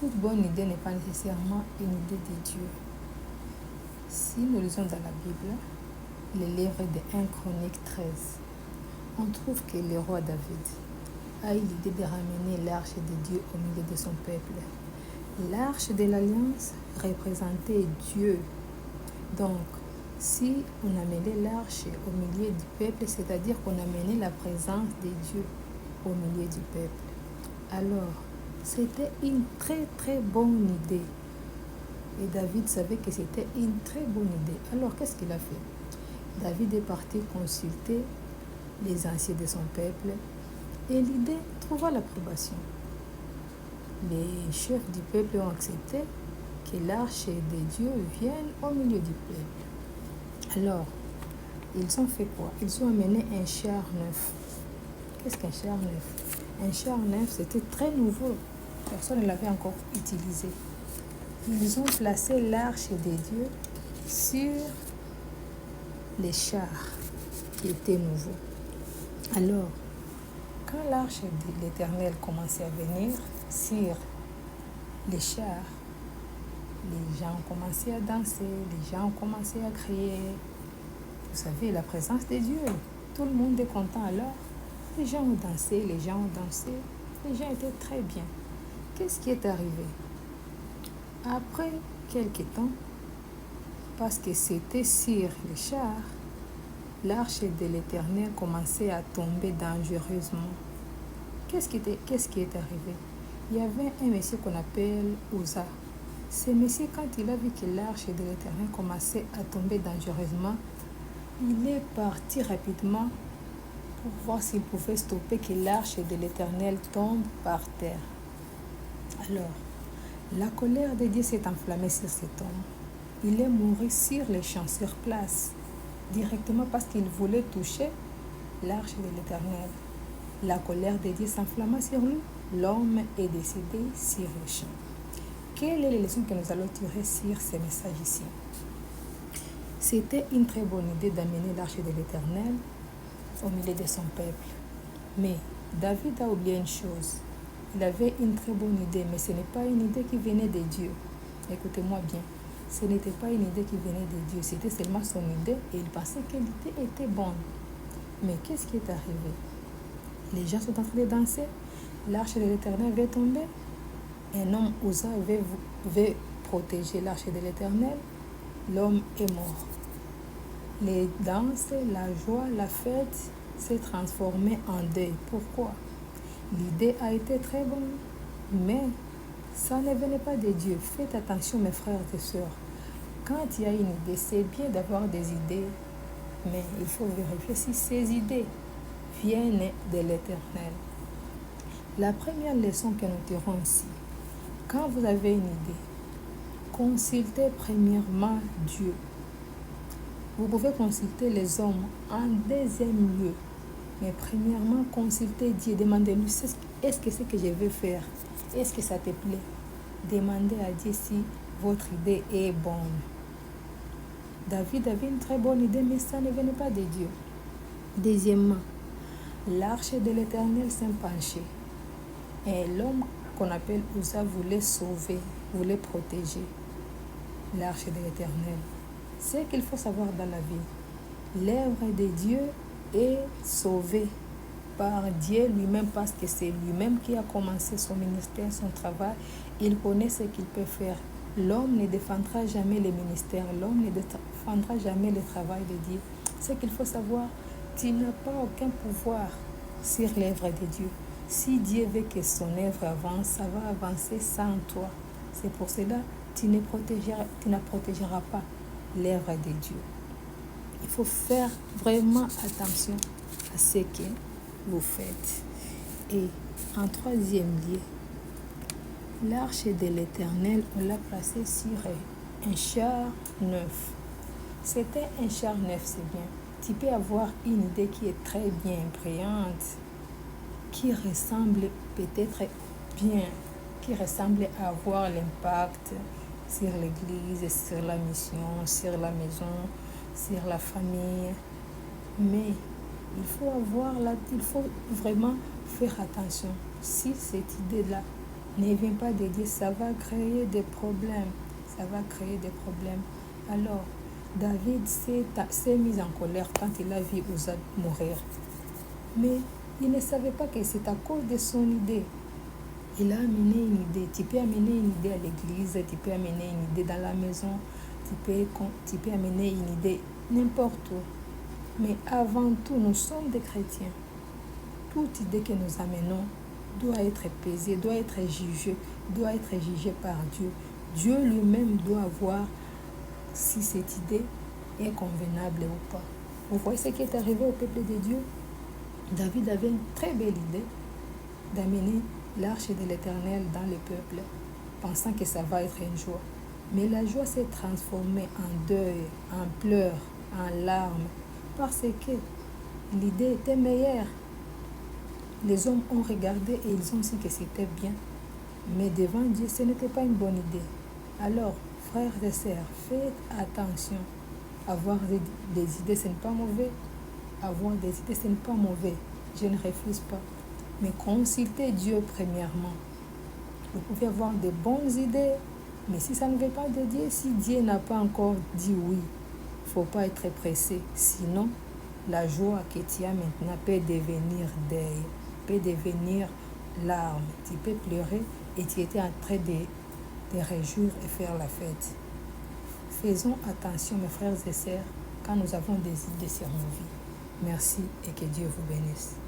toute bonne idée n'est pas nécessairement une idée de Dieu. Si nous lisons dans la Bible, le livre de 1 Chronique 13, on trouve que le roi David a eu l'idée de ramener l'arche de Dieu au milieu de son peuple. L'arche de l'Alliance représentait Dieu. Donc, si on amenait l'arche au milieu du peuple, c'est-à-dire qu'on amenait la présence de Dieu au milieu du peuple. Alors, c'était une très très bonne idée. Et David savait que c'était une très bonne idée. Alors, qu'est-ce qu'il a fait? David est parti consulter les anciens de son peuple et l'idée trouva l'approbation. Les chefs du peuple ont accepté que l'arche de Dieu vienne au milieu du peuple. Alors, ils ont fait quoi? Ils ont amené un char neuf. Qu'est-ce qu'un char neuf? Un char neuf, c'était très nouveau. Personne ne l'avait encore utilisé. Ils ont placé l'arche de Dieu sur les chars qui étaient nouveaux. Alors, quand l'arche de l'Éternel commençait à venir sur les chars, les gens ont commencé à danser, les gens ont commencé à crier. Vous savez, la présence de Dieu. Tout le monde est content alors. Les gens ont dansé, les gens étaient très bien. Qu'est-ce qui est arrivé? Après quelques temps, parce que c'était sur les chars, l'arche de l'Éternel commençait à tomber dangereusement. Qu'est-ce qui est arrivé? Il y avait un monsieur qu'on appelle Uza. Ce monsieur, quand il a vu que l'arche de l'Éternel commençait à tomber dangereusement, il est parti rapidement pour voir s'il pouvait stopper que l'arche de l'Éternel tombe par terre. Alors, la colère de Dieu s'est enflammée sur cet homme. Il est mort sur les champs, sur place, directement parce qu'il voulait toucher l'arche de l'Éternel. La colère de Dieu s'enflamma sur lui. L'homme est décédé sur le champ. Quelle est la leçon que nous allons tirer sur ce message ici? C'était une très bonne idée d'amener l'arche de l'Éternel au milieu de son peuple. Mais David a oublié une chose. Il avait une très bonne idée, mais ce n'est pas une idée qui venait de Dieu. Écoutez-moi bien. Ce n'était pas une idée qui venait de Dieu. C'était seulement son idée et il pensait que l'idée était bonne. Mais qu'est-ce qui est arrivé? Les gens sont en train de danser. L'arche de l'Éternel va tomber. Un homme Uza veut protéger l'arche de l'Éternel. L'homme est mort. Les danses, la joie, la fête s'est transformée en deuil. Pourquoi? L'idée a été très bonne, mais ça ne venait pas de Dieu. Faites attention, mes frères et sœurs. Quand il y a une idée, c'est bien d'avoir des idées, mais il faut vérifier si ces idées viennent de l'Éternel. La première leçon que nous tirons ici, quand vous avez une idée, consultez premièrement Dieu. Vous pouvez consulter les hommes en deuxième lieu. Mais premièrement, consultez Dieu. Demandez-lui, est-ce que ce que je veux faire, est-ce que ça te plaît? Demandez à Dieu si votre idée est bonne. David avait une très bonne idée, mais ça ne venait pas de Dieu. Deuxièmement, l'arche de l'Éternel s'est penchée. Et l'homme qu'on appelle Uza voulait sauver, voulait protéger l'arche de l'Éternel. C'est qu'il faut savoir dans la vie. L'œuvre de Dieu est sauvé par Dieu lui-même parce que c'est lui-même qui a commencé son ministère, son travail. Il connaît ce qu'il peut faire. L'homme ne défendra jamais le ministère, l'homme ne défendra jamais le travail de Dieu. Ce qu'il faut savoir, tu n'as pas aucun pouvoir sur l'œuvre de Dieu. Si Dieu veut que son œuvre avance, ça va avancer sans toi. C'est pour cela que tu ne protégeras pas l'œuvre de Dieu. Il faut faire vraiment attention à ce que vous faites. Et en troisième lieu, l'arche de l'Éternel, on l'a placée sur un char neuf. C'était un char neuf, c'est bien. Tu peux avoir une idée qui est très bien brillante, qui ressemble peut-être bien, qui ressemble à avoir l'impact sur l'église, sur la mission, sur la maison, sur la famille. Mais il faut vraiment faire attention. Si cette idée-là ne vient pas de Dieu, ça va créer des problèmes. Ça va créer des problèmes. Alors, David s'est mis en colère quand il a vu Uza mourir. Mais il ne savait pas que c'est à cause de son idée. Il a amené une idée. Tu peux amener une idée à l'église, tu peux amener une idée dans la maison, tu peux amener une idée n'importe où. Mais avant tout, nous sommes des chrétiens. Toute idée que nous amenons doit être pesée, doit être jugée par Dieu. Dieu lui-même doit voir si cette idée est convenable ou pas. Vous voyez ce qui est arrivé au peuple de Dieu? David avait une très belle idée d'amener l'arche de l'Éternel dans le peuple, pensant que ça va être une joie. Mais la joie s'est transformée en deuil, en pleurs, en larmes, parce que l'idée était meilleure. Les hommes ont regardé et ils ont dit que c'était bien. Mais devant Dieu, ce n'était pas une bonne idée. Alors, frères et sœurs, faites attention. Avoir des idées, ce n'est pas mauvais. Avoir des idées, ce n'est pas mauvais. Je ne refuse pas. Mais consultez Dieu premièrement. Vous pouvez avoir de bonnes idées, mais si ça ne veut pas de Dieu, si Dieu n'a pas encore dit oui, il ne faut pas être pressé. Sinon, la joie que tu as maintenant peut devenir deuil, peut devenir larmes. Tu peux pleurer et tu étais en train de te réjouir et faire la fête. Faisons attention, mes frères et sœurs, quand nous avons des idées sur nos vies. Merci et que Dieu vous bénisse.